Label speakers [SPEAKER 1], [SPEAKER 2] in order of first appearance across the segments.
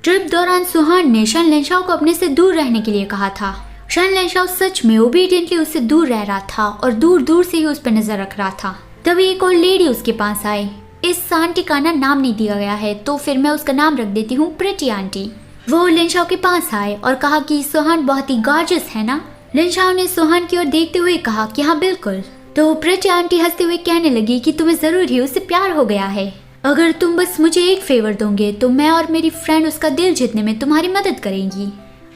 [SPEAKER 1] Trip दौरान सुहान ने शन लेनशाओ को अपने से दूर रहने के लिए कहा था। शन लेनशाओ सच में ओबीडियंटली उससे दूर रह रहा था और दूर दूर से ही उस पर नजर रख रहा था। तभी एक और लेडी उसके पास आई। इस आंटी का नाम नहीं दिया गया है, तो फिर मैं उसका नाम रख देती हूँ प्रिटी आंटी। वो लेनशाओ के पास आए और कहा कि सुहान बहुत ही गॉर्जियस है ना। लेनशाओ ने सुहान की ओर देखते हुए कहा कि हाँ बिल्कुल। तो प्रिटी आंटी हंसते हुए कहने लगी कि तुम्हें जरूर ही उससे प्यार हो गया है। अगर तुम बस मुझे एक फेवर दोगे तो मैं और मेरी फ्रेंड उसका दिल जीतने में तुम्हारी मदद करेंगी।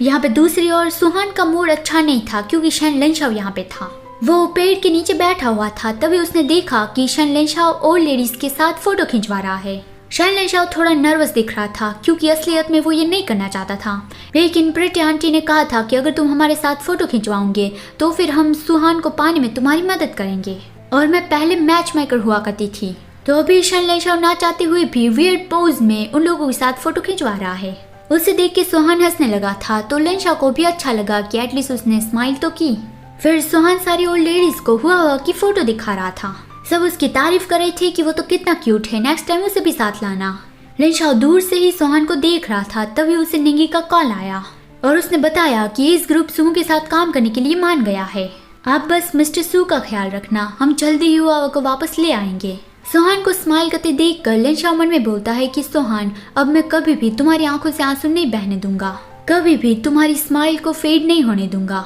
[SPEAKER 1] यहाँ पे दूसरी ओर सुहान का मूड अच्छा नहीं था क्योंकि शन लेनशाओ यहाँ पे था। वो पेड़ के नीचे बैठा हुआ था। तभी उसने देखा कि शन लेनशाओ और लेडीज के साथ फोटो खिंचवा रहा है। शन लेनशाओ थोड़ा नर्वस दिख रहा था क्योंकि असलियत में वो ये नहीं करना चाहता था, लेकिन प्रिटी आंटी ने कहा था कि अगर तुम हमारे साथ फोटो खिंचवाओगे तो फिर हम सुहान को पाने में तुम्हारी मदद करेंगे। और मैं पहले मैच मेकर हुआ करती थी। तो अभी शन लेनशाओ ना चाहते हुए भी वियर्ड पोज में उन लोगों के साथ फोटो खिंचवा रहा है। उसे देख के सुहान हंसने लगा था, तो लेनशाओ को भी अच्छा लगा कि एटलीस्ट उसने स्माइल तो की। फिर सुहान सारी ओल्ड लेडीज को हुआ की फोटो दिखा रहा था। सब उसकी तारीफ कर रहे थे कि वो तो कितना क्यूट है, नेक्स्ट टाइम उसे भी साथ लाना। लेनशाओ दूर से ही सुहान को देख रहा था। तभी उसे निंगी का कॉल आया और उसने बताया कि इस ग्रुप सू के साथ काम करने के लिए मान गया है। आप बस मिस्टर सू का ख्याल रखना, हम जल्दी ही हुआ को वापस ले आएंगे। सुहान को स्माइल करते देखकर लेनशाओ मन में बोलता है कि सुहान, अब मैं कभी भी तुम्हारी आंखों से आंसू नहीं बहने दूंगा, कभी भी तुम्हारी स्माइल को फेड नहीं होने दूंगा।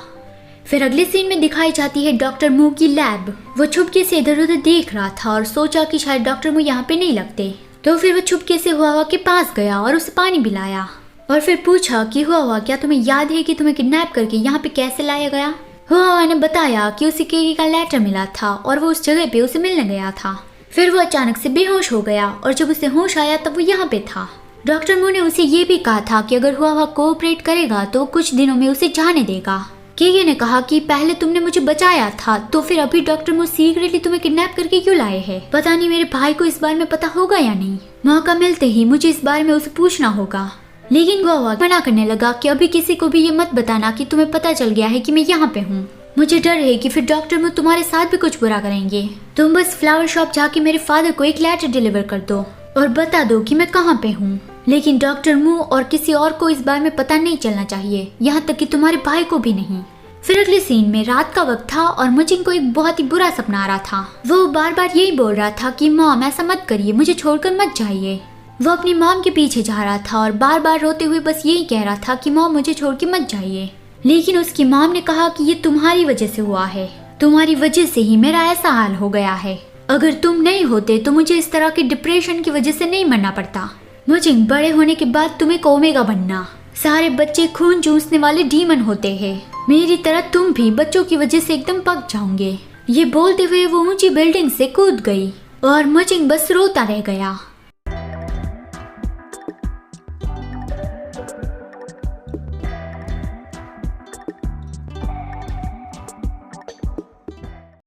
[SPEAKER 1] फिर अगले सीन में दिखाई जाती है डॉक्टर मू की लैब। वो छुपके से इधर उधर देख रहा था और सोचा कि शायद डॉक्टर मू यहाँ पे नहीं लगते। तो फिर वो छुपके से हुआ के पास गया और उसे पानी पिलाया और फिर पूछा कि हुआ क्या तुम्हें याद है कि तुम्हें किडनैप करके यहाँ पे कैसे लाया गया। हुआ ने बताया कि उसे केरी का लेटर मिला था और वो उस जगह पे उसे मिलने गया था। फिर वो अचानक से बेहोश हो गया और जब उसे होश आया तब वो यहाँ पे था। डॉक्टर मू ने उसे ये भी कहा था कि अगर हुआ कोऑपरेट करेगा तो कुछ दिनों में उसे जाने देगा। केगे ने कहा कि पहले तुमने मुझे बचाया था, तो फिर अभी डॉक्टर मू सीक्रेटली तुम्हें किडनैप करके क्यों लाए हैं? पता नहीं मेरे भाई को इस बारे में पता होगा या नहीं। मौका मिलते ही मुझे इस बारे में उसे पूछना होगा। लेकिन वो मना करने लगा कि अभी किसी को भी ये मत बताना कि तुम्हें पता चल गया है कि मैं यहाँ पे हूँ। मुझे डर है कि फिर डॉक्टर मू तुम्हारे साथ भी कुछ बुरा करेंगे। तुम बस फ्लावर शॉप जाके मेरे फादर को एक लेटर डिलीवर कर दो और बता दो कि मैं कहाँ पे हूँ। लेकिन डॉक्टर मू और किसी और को इस बारे में पता नहीं चलना चाहिए, यहाँ तक कि तुम्हारे भाई को भी नहीं। फिर अगले सीन में रात का वक्त था और मुजिंग को एक बहुत ही बुरा सपना आ रहा था। वो बार बार यही बोल रहा था कि मॉम ऐसा मत करिए, मुझे छोड़कर मत जाइए। वो अपनी मॉम के पीछे जा रहा था और बार बार रोते हुए बस यही कह रहा था कि मॉम मुझे छोड़ के मत जाइए। लेकिन उसकी मॉम ने कहा कि ये तुम्हारी वजह से हुआ है, तुम्हारी वजह से ही मेरा ऐसा हाल हो गया है। अगर तुम नहीं होते तो मुझे इस तरह के डिप्रेशन की वजह से नहीं मरना पड़ता। मुजिंग, बड़े होने के बाद तुम्हें एक ओमेगा बनना। सारे बच्चे खून चूसने वाले डीमन होते हैं, मेरी तरह तुम भी बच्चों की वजह से एकदम पक जाओगे। ये बोलते हुए वो ऊंची बिल्डिंग से कूद गई और मुजिंग बस रोता रह गया।